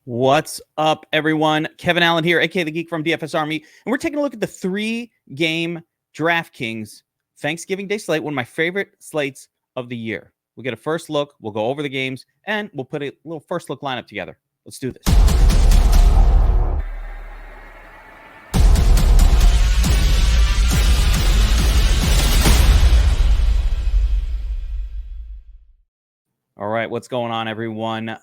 What's up, everyone? Kevin Allen here, aka the Geek from DFS Army, and we're taking a look at the 3-game DraftKings Thanksgiving Day slate, one of my favorite slates of the year. We'll get a first look, we'll go over the games, and we'll put a little first look lineup together. Let's do this. All right, what's going on, everyone?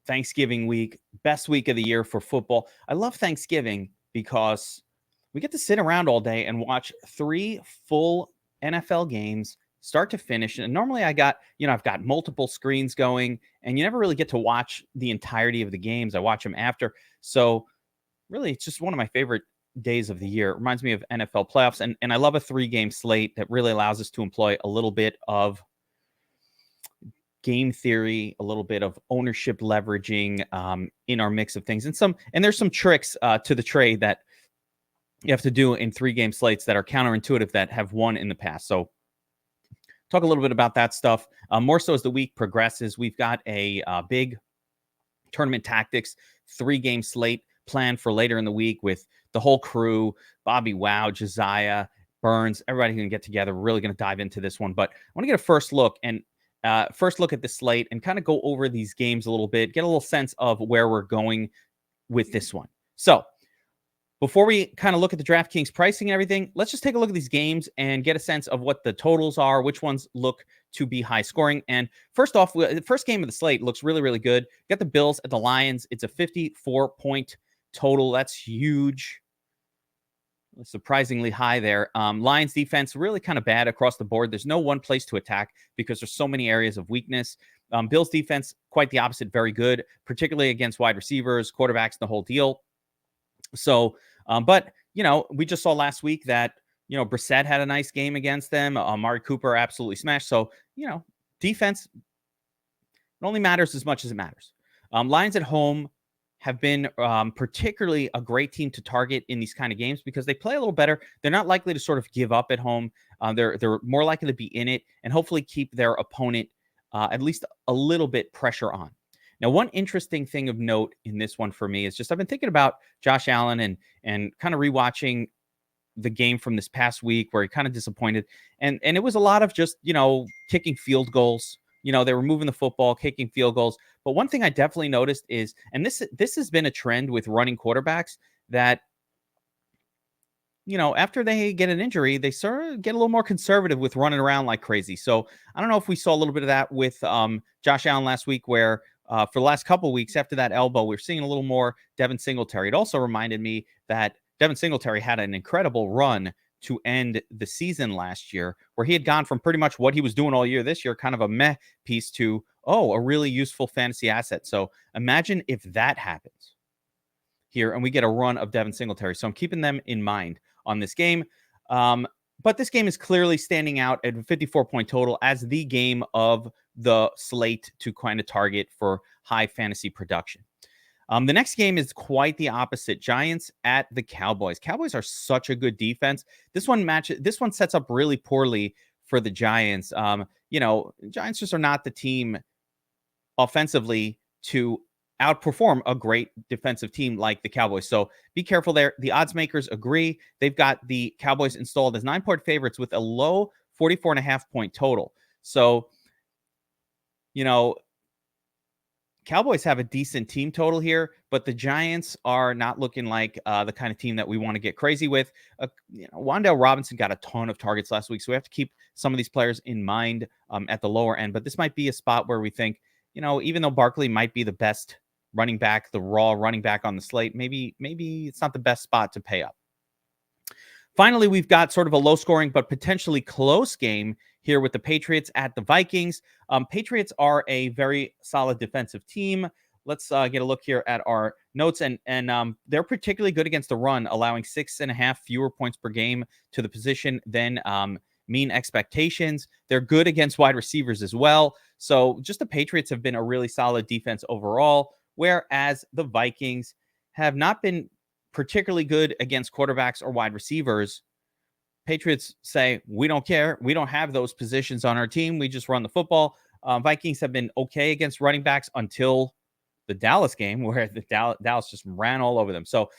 Thanksgiving week, best week of the year for football. I love Thanksgiving because we get to sit around all day and watch 3 full NFL games start to finish. And normally I've got multiple screens going, and you never really get to watch the entirety of the games. I watch them after. So really, it's just one of my favorite days of the year. It reminds me of NFL playoffs. And I love a 3-game slate that really allows us to employ a little bit of game theory, a little bit of ownership leveraging in our mix of things, and there's some tricks to the trade that you have to do in 3-game slates that are counterintuitive that have won in the past. So talk a little bit about that stuff. More so as the week progresses, we've got a big tournament tactics 3-game slate planned for later in the week with the whole crew, Bobby Wow, Josiah, Burns, everybody can get together. We're really going to dive into this one, but I want to get a first look at the slate and kind of go over these games a little bit, get a little sense of where we're going with this one. So before we kind of look at the DraftKings pricing and everything, let's just take a look at these games and get a sense of what the totals are, which ones look to be high scoring. And first off, the first game of the slate looks really, really good. Got the Bills at the Lions. It's a 54-point total. That's huge. Surprisingly high there. Lions defense really kind of bad across the board. There's no one place to attack because there's so many areas of weakness. Bills defense, quite the opposite, very good, particularly against wide receivers, quarterbacks, the whole deal. So, but, we just saw last week that, Brissett had a nice game against them. Amari Cooper absolutely smashed. So, defense, it only matters as much as it matters. Lions at home have been particularly a great team to target in these kind of games because they play a little better. They're not likely to sort of give up at home. They're more likely to be in it and hopefully keep their opponent at least a little bit pressure on. Now, one interesting thing of note in this one for me is just I've been thinking about Josh Allen and kind of rewatching the game from this past week where he kind of disappointed. And it was a lot of just, kicking field goals. They were moving the football, kicking field goals. But one thing I definitely noticed is, and this has been a trend with running quarterbacks, that, after they get an injury, they sort of get a little more conservative with running around like crazy. So I don't know if we saw a little bit of that with Josh Allen last week, where for the last couple of weeks after that elbow, we're seeing a little more Devin Singletary. It also reminded me that Devin Singletary had an incredible run to end the season last year, where he had gone from pretty much what he was doing all year this year, kind of a meh piece, to, a really useful fantasy asset. So imagine if that happens here and we get a run of Devin Singletary. So I'm keeping them in mind on this game. But this game is clearly standing out at a 54-point total as the game of the slate to kind of target for high fantasy production. The next game is quite the opposite. Giants at the Cowboys. Cowboys are such a good defense. This one sets up really poorly for the Giants. Giants just are not the team offensively to outperform a great defensive team like the Cowboys. So be careful there. The odds makers agree. They've got the Cowboys installed as 9-point favorites with a low 44.5-point total. So, Cowboys have a decent team total here, but the Giants are not looking like the kind of team that we want to get crazy with. Wan'Dale Robinson got a ton of targets last week, so we have to keep some of these players in mind at the lower end. But this might be a spot where we think, even though Barkley might be the best running back, the raw running back on the slate, maybe it's not the best spot to pay up. Finally, we've got sort of a low-scoring but potentially close game here with the Patriots at the Vikings. Patriots are a very solid defensive team. Let's get a look here at our notes. And they're particularly good against the run, allowing 6.5 fewer points per game to the position than mean expectations. They're good against wide receivers as well. So just the Patriots have been a really solid defense overall, whereas the Vikings have not been particularly good against quarterbacks or wide receivers. Patriots say, we don't care. We don't have those positions on our team. We just run the football. Vikings have been okay against running backs until the Dallas game where the Dallas just ran all over them. So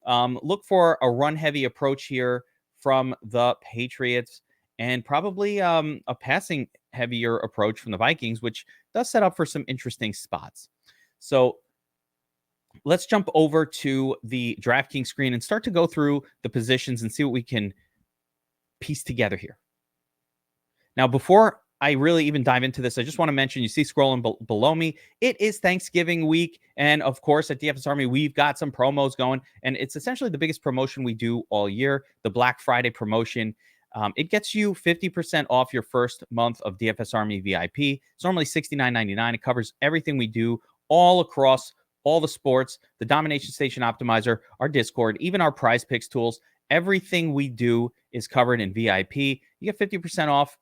look for a run-heavy approach here from the Patriots, and probably a passing heavier approach from the Vikings, which does set up for some interesting spots. So let's jump over to the DraftKings screen and start to go through the positions and see what we can piece together here. Now, before I really even dive into this, I just want to mention, you see scrolling below me, it is Thanksgiving week. And of course, at DFS Army, we've got some promos going. And it's essentially the biggest promotion we do all year, the Black Friday promotion. It gets you 50% off your first month of DFS Army VIP. It's normally $69.99. It covers everything we do all across all the sports, the Domination Station Optimizer, our Discord, even our Prize Picks tools. Everything we do is covered in VIP. You get 50% off.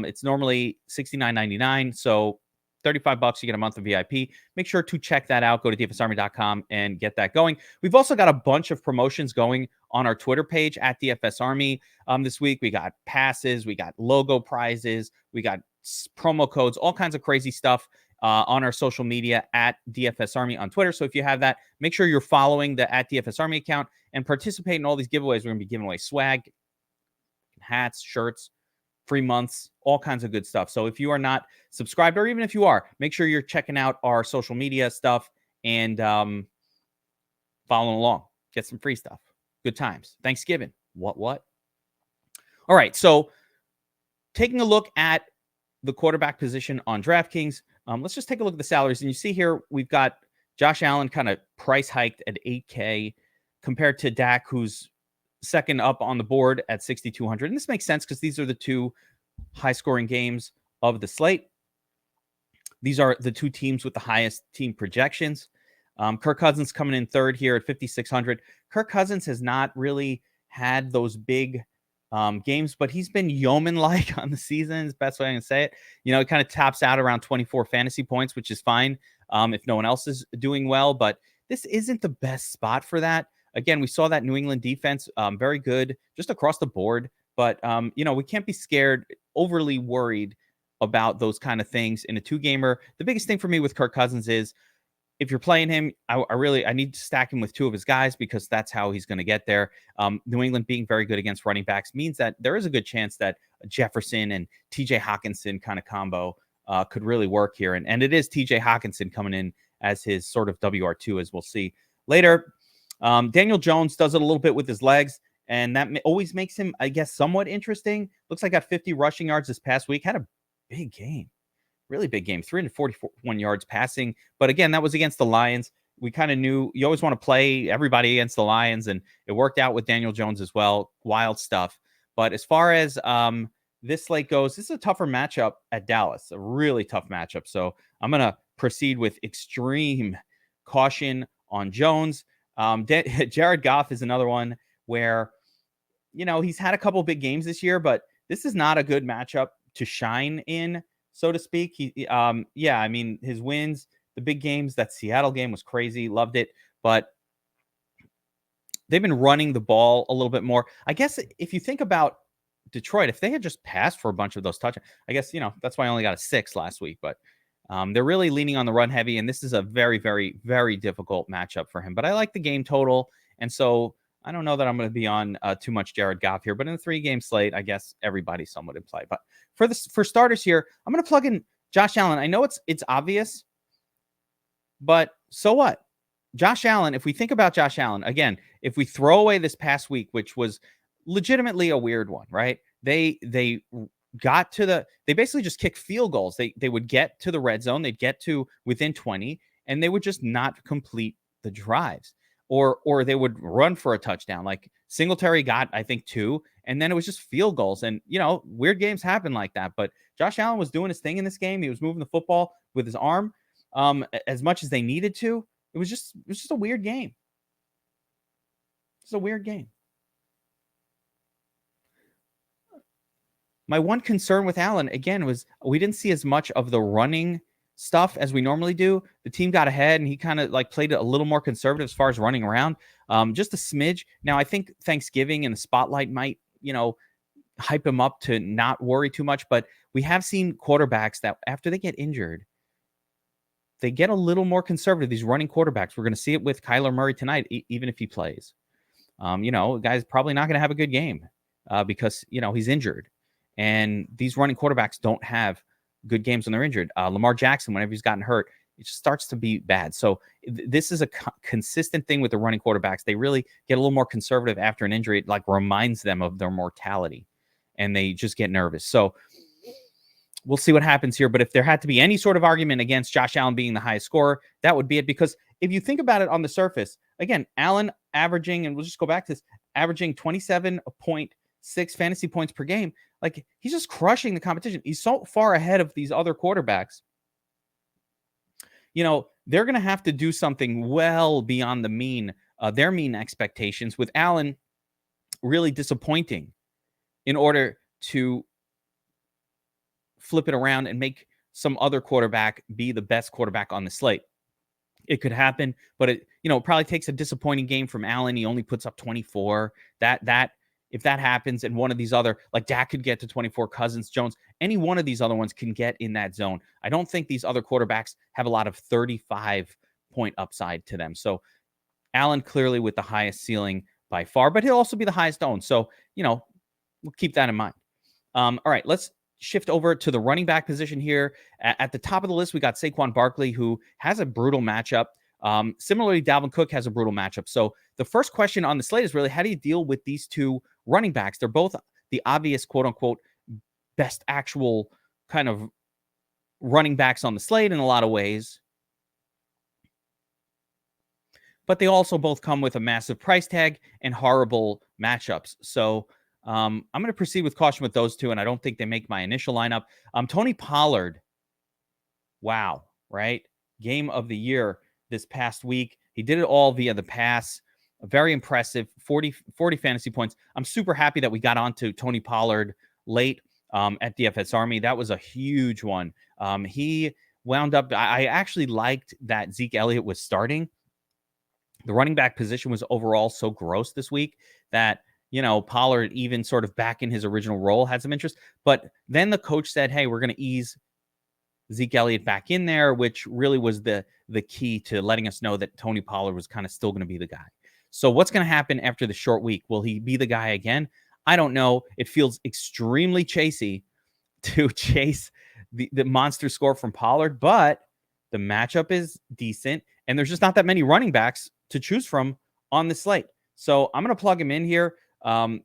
It's normally $69.99. So $35, you get a month of VIP. Make sure to check that out. Go to dfsarmy.com and get that going. We've also got a bunch of promotions going on our Twitter page at DFS Army. This week, we got passes, we got logo prizes, we got promo codes, all kinds of crazy stuff on our social media at DFS Army on Twitter. So if you have that, make sure you're following the at DFS Army account and participate in all these giveaways. We're going to be giving away swag, hats, shirts, free months, all kinds of good stuff. So if you are not subscribed, or even if you are, make sure you're checking out our social media stuff and following along. Get some free stuff. Good times. Thanksgiving. What? All right. So taking a look at the quarterback position on DraftKings, let's just take a look at the salaries. And you see here, we've got Josh Allen kind of price hiked at $8K compared to Dak, who's second up on the board at 6,200. And this makes sense because these are the two high-scoring games of the slate. These are the two teams with the highest team projections. Kirk Cousins coming in third here at 5,600. Kirk Cousins has not really had those big games, but he's been yeoman-like on the season, is the best way I can say it. You know, it kind of tops out around 24 fantasy points, which is fine if no one else is doing well, but this isn't the best spot for that. Again, we saw that New England defense very good just across the board, but you know, we can't be scared, overly worried about those kind of things in a two-gamer. The biggest thing for me with Kirk Cousins is, if you're playing him, I need to stack him with two of his guys because that's how he's going to get there. New England being very good against running backs means that there is a good chance that Jefferson and TJ Hawkinson kind of combo could really work here. And it is TJ Hawkinson coming in as his sort of WR2, as we'll see later. Daniel Jones does it a little bit with his legs, and that always makes him, I guess, somewhat interesting. Looks like got 50 rushing yards this past week. Had a big game. Really big game, 341 yards passing. But again, that was against the Lions. We kind of knew you always want to play everybody against the Lions, and it worked out with Daniel Jones as well. Wild stuff. But as far as this slate goes, this is a tougher matchup at Dallas, a really tough matchup. So I'm going to proceed with extreme caution on Jones. Jared Goff is another one where, you know, he's had a couple big games this year, but this is not a good matchup to shine in, so to speak. I mean, his wins, the big games, that Seattle game was crazy. Loved it. But they've been running the ball a little bit more. I guess if you think about Detroit, if they had just passed for a bunch of those touchdowns, I guess, you know, that's why I only got a 6 last week. But they're really leaning on the run heavy, and this is a very, very, very difficult matchup for him. But I like the game total, and so I don't know that I'm going to be on too much Jared Goff here. But in the 3-game slate, I guess everybody's somewhat in play. But for starters here, I'm going to plug in Josh Allen. I know it's obvious, but so what? Josh Allen, if we think about Josh Allen, again, if we throw away this past week, which was legitimately a weird one, right? They basically just kick field goals. They would get to the red zone, they'd get to within 20, and they would just not complete the drives, or they would run for a touchdown. Like Singletary got, I think, 2, and then it was just field goals. And, you know, weird games happen like that. But Josh Allen was doing his thing in this game. He was moving the football with his arm as much as they needed to. It was just a weird game. It's a weird game. My one concern with Allen, again, was we didn't see as much of the running stuff as we normally do. The team got ahead, and he kind of like played it a little more conservative as far as running around, just a smidge. Now, I think Thanksgiving and the spotlight might, you know, hype him up to not worry too much. But we have seen quarterbacks that after they get injured, they get a little more conservative, these running quarterbacks. We're going to see it with Kyler Murray tonight, even if he plays. The guy's probably not going to have a good game because, he's injured. And these running quarterbacks don't have good games when they're injured. Lamar Jackson, whenever he's gotten hurt, it just starts to be bad. So this is a consistent thing with the running quarterbacks. They really get a little more conservative after an injury. It like reminds them of their mortality, and they just get nervous. So we'll see what happens here. But if there had to be any sort of argument against Josh Allen being the highest scorer, that would be it. Because if you think about it on the surface, again, Allen averaging, and we'll just go back to this, averaging 27.6 fantasy points per game. Like, he's just crushing the competition. He's so far ahead of these other quarterbacks. They're going to have to do something well beyond their mean expectations, with Allen really disappointing in order to flip it around and make some other quarterback be the best quarterback on the slate. It could happen, but it probably takes a disappointing game from Allen. He only puts up 24. If that happens, and one of these other, like Dak could get to 24, Cousins, Jones, any one of these other ones can get in that zone. I don't think these other quarterbacks have a lot of 35-point upside to them. So Allen clearly with the highest ceiling by far, but he'll also be the highest owned. So, we'll keep that in mind. All right, let's shift over to the running back position here. At the top of the list, we got Saquon Barkley, who has a brutal matchup. Similarly, Dalvin Cook has a brutal matchup. So the first question on the slate is really, how do you deal with these two running backs? They're both the obvious, quote unquote, best actual kind of running backs on the slate in a lot of ways. But they also both come with a massive price tag and horrible matchups. So I'm going to proceed with caution with those two, and I don't think they make my initial lineup. Tony Pollard, wow, right? Game of the year this past week. He did it all via the pass. Very impressive, 40 fantasy points. I'm super happy that we got onto Tony Pollard late at DFS Army. That was a huge one. He wound up, I actually liked that Zeke Elliott was starting. The running back position was overall so gross this week that, Pollard, even sort of back in his original role, had some interest. But then the coach said, hey, we're going to ease Zeke Elliott back in there, which really was the key to letting us know that Tony Pollard was kind of still going to be the guy. So what's going to happen after the short week? Will he be the guy again? I don't know. It feels extremely chasey to chase the monster score from Pollard, but the matchup is decent, and there's just not that many running backs to choose from on the slate. So I'm going to plug him in here. The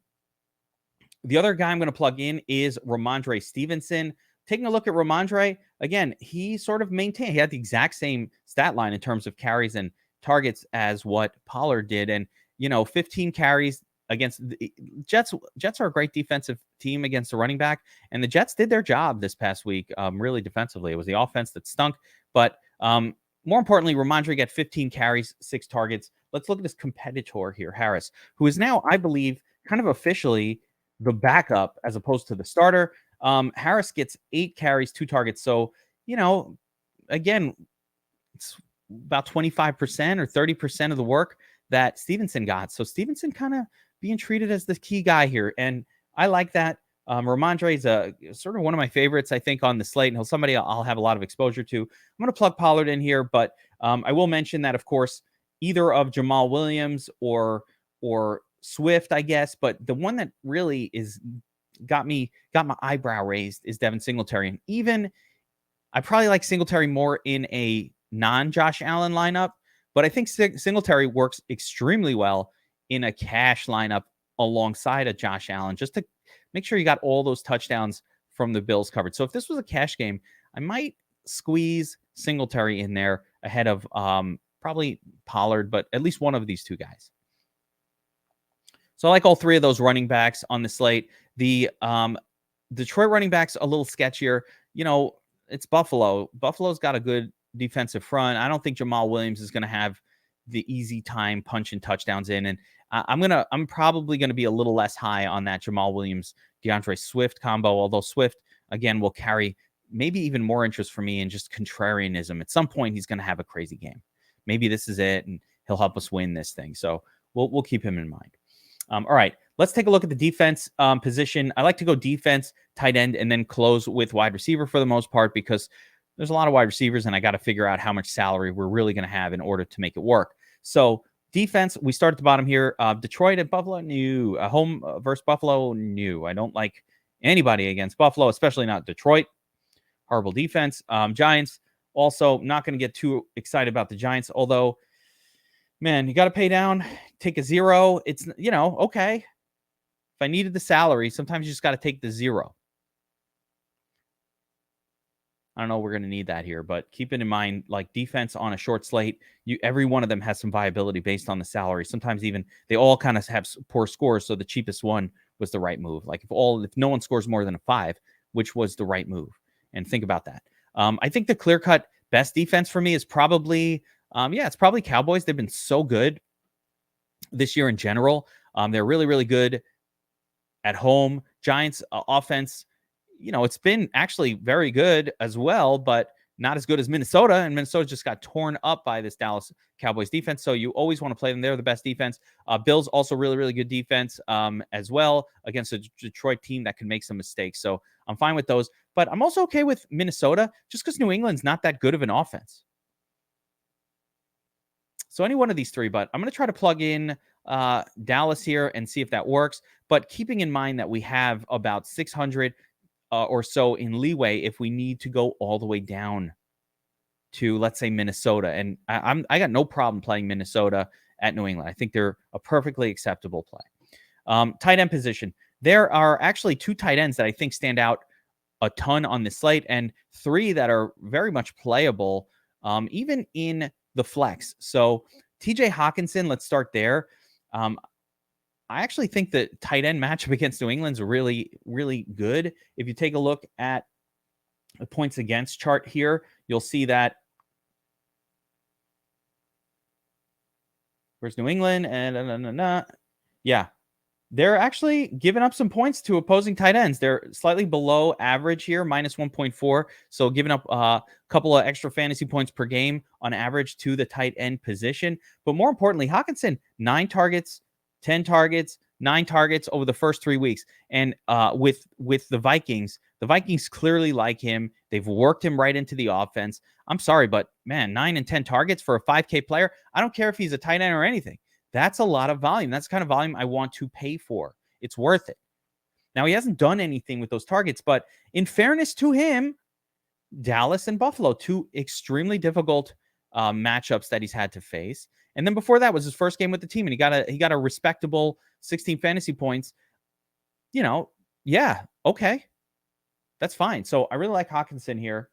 other guy I'm going to plug in is Ramondre Stevenson. Taking a look at Ramondre, again, he sort of maintained. He had the exact same stat line in terms of carries and targets as what Pollard did. And, 15 carries against the Jets. Jets are a great defensive team against the running back, and the Jets did their job this past week, really defensively. It was the offense that stunk. But more importantly, Ramondre got 15 carries, 6 targets. Let's look at this competitor here, Harris, who is now, I believe, kind of officially the backup as opposed to the starter. Harris gets 8 carries, 2 targets. So, again, it's about 25% or 30% of the work that Stevenson got. So Stevenson kind of being treated as the key guy here. And I like that. Ramondre is sort of one of my favorites, I think, on the slate, and he'll somebody I'll have a lot of exposure to. I'm going to plug Pollard in here, but I will mention that, of course, either of Jamal Williams or Swift, I guess, but the one that really got my eyebrow raised is Devin Singletary. And even I probably like Singletary more in a non-Josh Allen lineup, but I think Singletary works extremely well in a cash lineup alongside a Josh Allen, just to make sure you got all those touchdowns from the Bills covered. So if this was a cash game, I might squeeze Singletary in there ahead of probably Pollard, but at least one of these two guys. So I like all three of those running backs on the slate. The Detroit running backs a little sketchier. It's Buffalo. Buffalo's got a good defensive front. I don't think Jamal Williams is going to have the easy time punching touchdowns in. And I'm probably going to be a little less high on that Jamal Williams DeAndre Swift combo, although Swift, again, will carry maybe even more interest for me in just contrarianism. At some point, he's going to have a crazy game. Maybe this is it, and he'll help us win this thing. So we'll keep him in mind. All right, let's take a look at the defense position. I like to go defense, tight end, and then close with wide receiver for the most part, because there's a lot of wide receivers, and I got to figure out how much salary we're really going to have in order to make it work. So defense, we start at the bottom here. Detroit at Buffalo, new. Home versus Buffalo, new. I don't like anybody against Buffalo, especially not Detroit. Horrible defense. Giants, also not going to get too excited about the Giants, although, man, you got to pay down, take a 0. It's, okay. If I needed the salary, sometimes you just got to take the 0. I don't know. We're going to need that here, but keep it in mind, like defense on a short slate, every one of them has some viability based on the salary. Sometimes even they all kind of have poor scores, so the cheapest one was the right move. Like if no one scores more than a 5, which was the right move, and think about that. I think the clear-cut best defense for me is probably, it's probably Cowboys. They've been so good this year in general. They're really, really good at home. Giants offense, it's been actually very good as well, but not as good as Minnesota. And Minnesota just got torn up by this Dallas Cowboys defense. So you always want to play them. They're the best defense. Bills also really, really good defense as well against a Detroit team that can make some mistakes. So I'm fine with those. But I'm also okay with Minnesota just because New England's not that good of an offense. So any one of these three, but I'm going to try to plug in Dallas here and see if that works. But keeping in mind that we have about 600 or so in leeway if we need to go all the way down to, let's say, Minnesota. And I got no problem playing Minnesota at New England. I think they're a perfectly acceptable play. Tight end position. There are actually 2 tight ends that I think stand out a ton on this slate, and 3 that are very much playable, even in the flex. So TJ Hawkinson, let's start there. I actually think the tight end matchup against New England's really, really good. If you take a look at the points against chart here, you'll see that where's New England and yeah, they're actually giving up some points to opposing tight ends. They're slightly below average here, minus 1.4. So giving up a couple of extra fantasy points per game on average to the tight end position. But more importantly, Hawkinson, 9 targets, 10 targets, 9 targets over the first 3 weeks. And with the Vikings clearly like him. They've worked him right into the offense. I'm sorry, but man, 9 and 10 targets for a 5K player. I don't care if he's a tight end or anything. That's a lot of volume. That's the kind of volume I want to pay for. It's worth it. Now, he hasn't done anything with those targets, but in fairness to him, Dallas and Buffalo, 2 extremely difficult matchups that he's had to face. And then before that was his first game with the team, and he got a respectable 16 fantasy points. Yeah, okay. That's fine. So I really like Hawkinson here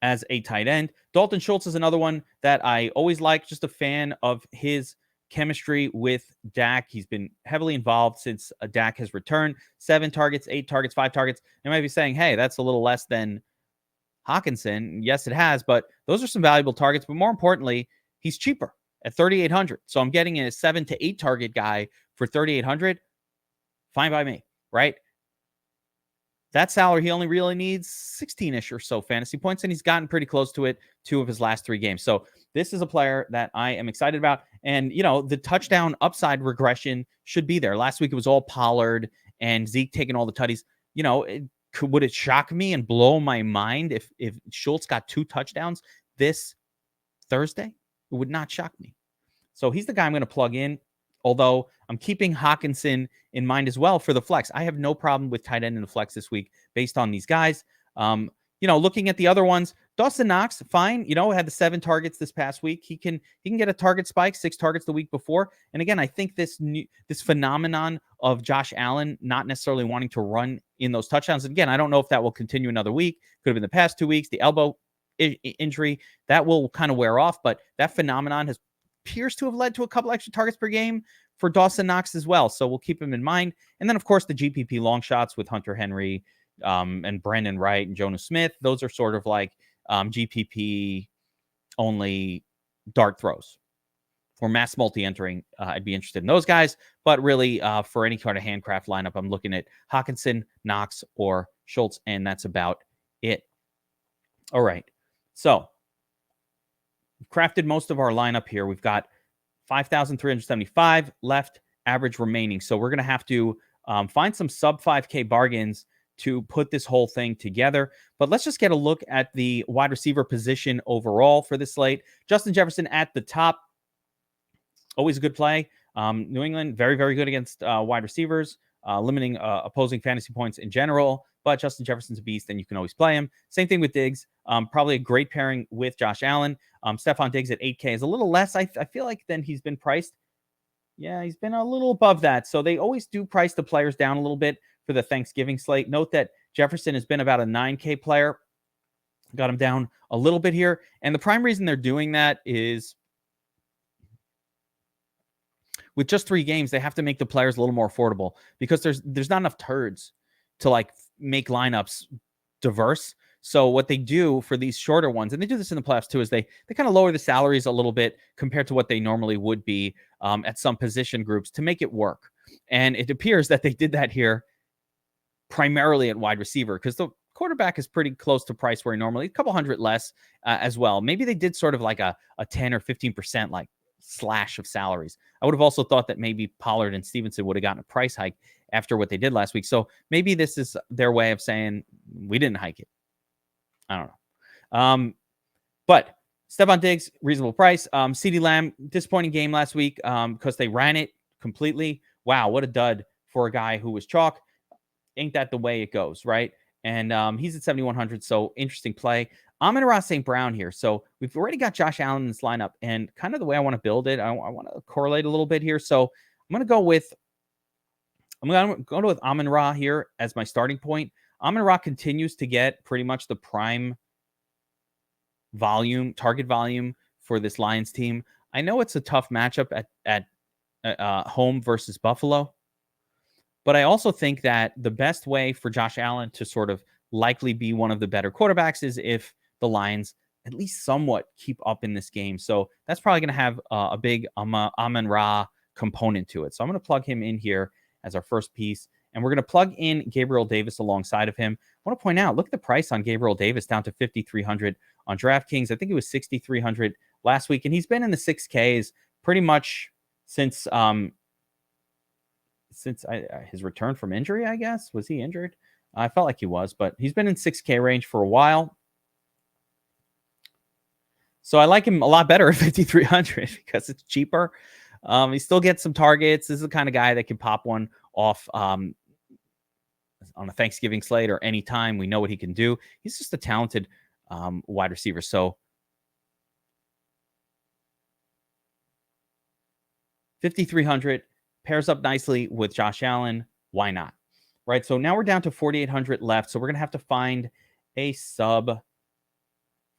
as a tight end. Dalton Schultz is another one that I always like. Just a fan of his chemistry with Dak. He's been heavily involved since Dak has returned. 7 targets, 8 targets, 5 targets. You might be saying, hey, that's a little less than Hawkinson. Yes, it has, but those are some valuable targets. But more importantly, he's cheaper at 3,800. So I'm getting a 7 to 8 target guy for 3,800. Fine by me, right? That salary, he only really needs 16-ish or so fantasy points, and he's gotten pretty close to it 2 of his last 3 games. So this is a player that I am excited about. And, the touchdown upside regression should be there. Last week, it was all Pollard and Zeke taking all the tutties. Would it shock me and blow my mind if Schultz got 2 touchdowns this Thursday? It would not shock me. So he's the guy I'm going to plug in. Although I'm keeping Hawkinson in mind as well for the flex. I have no problem with tight end in the flex this week based on these guys. Looking at the other ones, Dawson Knox, fine. Had the 7 targets this past week. He can get a target spike, 6 targets the week before. And again, I think this phenomenon of Josh Allen not necessarily wanting to run in those touchdowns. Again, I don't know if that will continue another week. Could have been the past 2 weeks. The elbow injury that will kind of wear off, but that phenomenon appears to have led to a couple extra targets per game for Dawson Knox as well. So we'll keep him in mind. And then, of course, the GPP long shots with Hunter Henry and Brandon Wright and Jonah Smith. Those are sort of like GPP only dart throws. For mass multi-entering, I'd be interested in those guys. But really, for any kind of handcraft lineup, I'm looking at Hawkinson, Knox, or Schultz, and that's about it. All right. So we've crafted most of our lineup here. We've got 5,375 left, average remaining. So we're going to have to find some sub 5K bargains to put this whole thing together. But let's just get a look at the wide receiver position overall for this slate. Justin Jefferson at the top, always a good play. New England, very, very good against wide receivers, limiting opposing fantasy points in general. But Justin Jefferson's a beast, and you can always play him. Same thing with Diggs. Probably a great pairing with Josh Allen. Stephon Diggs at 8K is a little less, I feel like, than he's been priced. Yeah, he's been a little above that. So they always do price the players down a little bit for the Thanksgiving slate. Note that Jefferson has been about a 9K player. Got him down a little bit here. And the prime reason they're doing that is with just 3 games, they have to make the players a little more affordable because there's not enough turds to like make lineups diverse. So what they do for these shorter ones, and they do this in the playoffs too, is they kind of lower the salaries a little bit compared to what they normally would be at some position groups to make it work. And it appears that they did that here primarily at wide receiver because the quarterback is pretty close to price where he normally, a couple hundred less as well. Maybe they did sort of like a 10 or 15% like slash of salaries. I would have also thought that maybe Pollard and Stevenson would have gotten a price hike after what they did last week. So maybe this is their way of saying we didn't hike it. I don't know. But Stephon Diggs, reasonable price. CeeDee Lamb, disappointing game last week because they ran it completely. Wow, what a dud for a guy who was chalk. Ain't that the way it goes, right? And he's at 7,100, so interesting play. Amon-Ra St. Brown here. So we've already got Josh Allen in this lineup, and kind of the way I want to build it, I want to correlate a little bit here. So I'm going to go with Amon-Ra here as my starting point. Amon-Ra continues to get pretty much the prime target volume for this Lions team. I know it's a tough matchup at home versus Buffalo, but I also think that the best way for Josh Allen to sort of likely be one of the better quarterbacks is if the Lions at least somewhat keep up in this game. So that's probably going to have a big Amon-Ra component to it. So I'm going to plug him in here as our first piece. And we're going to plug in Gabriel Davis alongside of him. I want to point out, look at the price on Gabriel Davis down to 5,300 on DraftKings. I think it was 6,300 last week, and he's been in the 6Ks pretty much since his return from injury, I guess. Was he injured? I felt like he was, but he's been in 6K range for a while. So I like him a lot better at 5,300 because it's cheaper. He still gets some targets. This is the kind of guy that can pop one off on a Thanksgiving slate or any time. We know what he can do. He's just a talented wide receiver. So 5,300 pairs up nicely with Josh Allen. Why not? Right. So now we're down to 4,800 left. So we're going to have to find a sub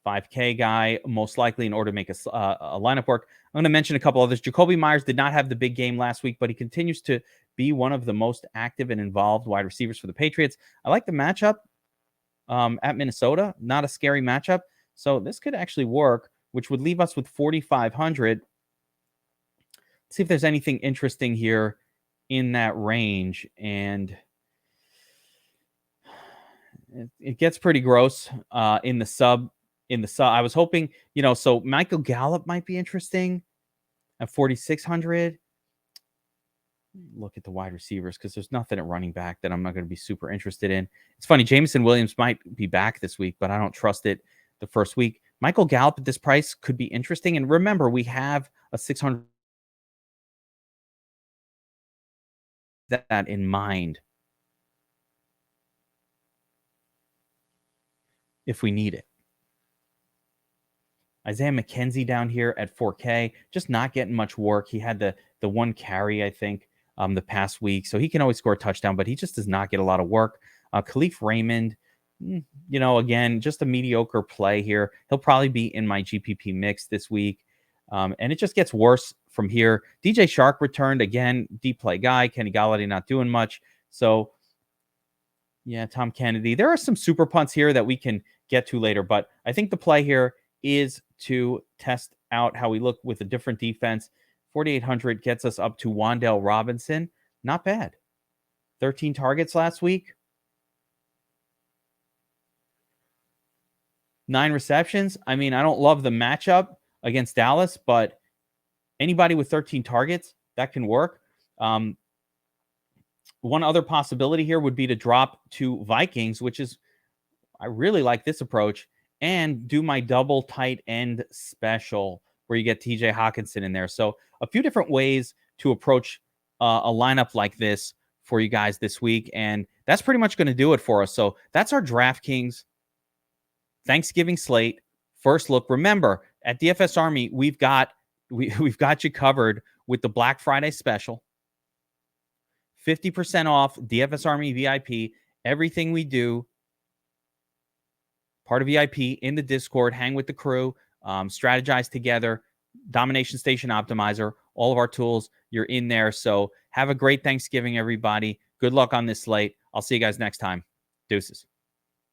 5K guy, most likely, in order to make a lineup work. I'm going to mention a couple others. Jacoby Myers did not have the big game last week, but he continues to be one of the most active and involved wide receivers for the Patriots. I like the matchup at Minnesota. Not a scary matchup. So this could actually work, which would leave us with 4,500. Let's see if there's anything interesting here in that range. And it gets pretty gross in the sub. I was hoping, so Michael Gallup might be interesting at 4,600. Look at the wide receivers because there's nothing at running back that I'm not going to be super interested in. It's funny, Jameson Williams might be back this week, but I don't trust it the first week. Michael Gallup at this price could be interesting. And remember, we have a 600 that in mind if we need it. Isaiah McKenzie down here at 4K, just not getting much work. He had the one carry, I think, the past week, so he can always score a touchdown, but he just does not get a lot of work. Khalif Raymond, again, just a mediocre play here. He'll probably be in my GPP mix this week, and it just gets worse from here. DJ Shark returned again, deep play guy. Kenny Golladay not doing much, so yeah, Tom Kennedy. There are some super punts here that we can get to later, but I think the play here is to test out how we look with a different defense. 4,800 gets us up to Wan'Dale Robinson. Not bad. 13 targets last week. 9 receptions. I mean, I don't love the matchup against Dallas, but anybody with 13 targets, that can work. One other possibility here would be to drop to Vikings, which is, I really like this approach, and do my double tight end special where you get TJ Hawkinson in there. So a few different ways to approach a lineup like this for you guys this week. And that's pretty much going to do it for us. So that's our DraftKings Thanksgiving slate first look. Remember, at DFS Army, we've got you covered with the Black Friday special. 50% off DFS Army VIP. Everything we do, part of VIP in the Discord, hang with the crew, strategize together, Domination Station Optimizer, all of our tools, you're in there. So have a great Thanksgiving, everybody. Good luck on this slate. I'll see you guys next time. Deuces.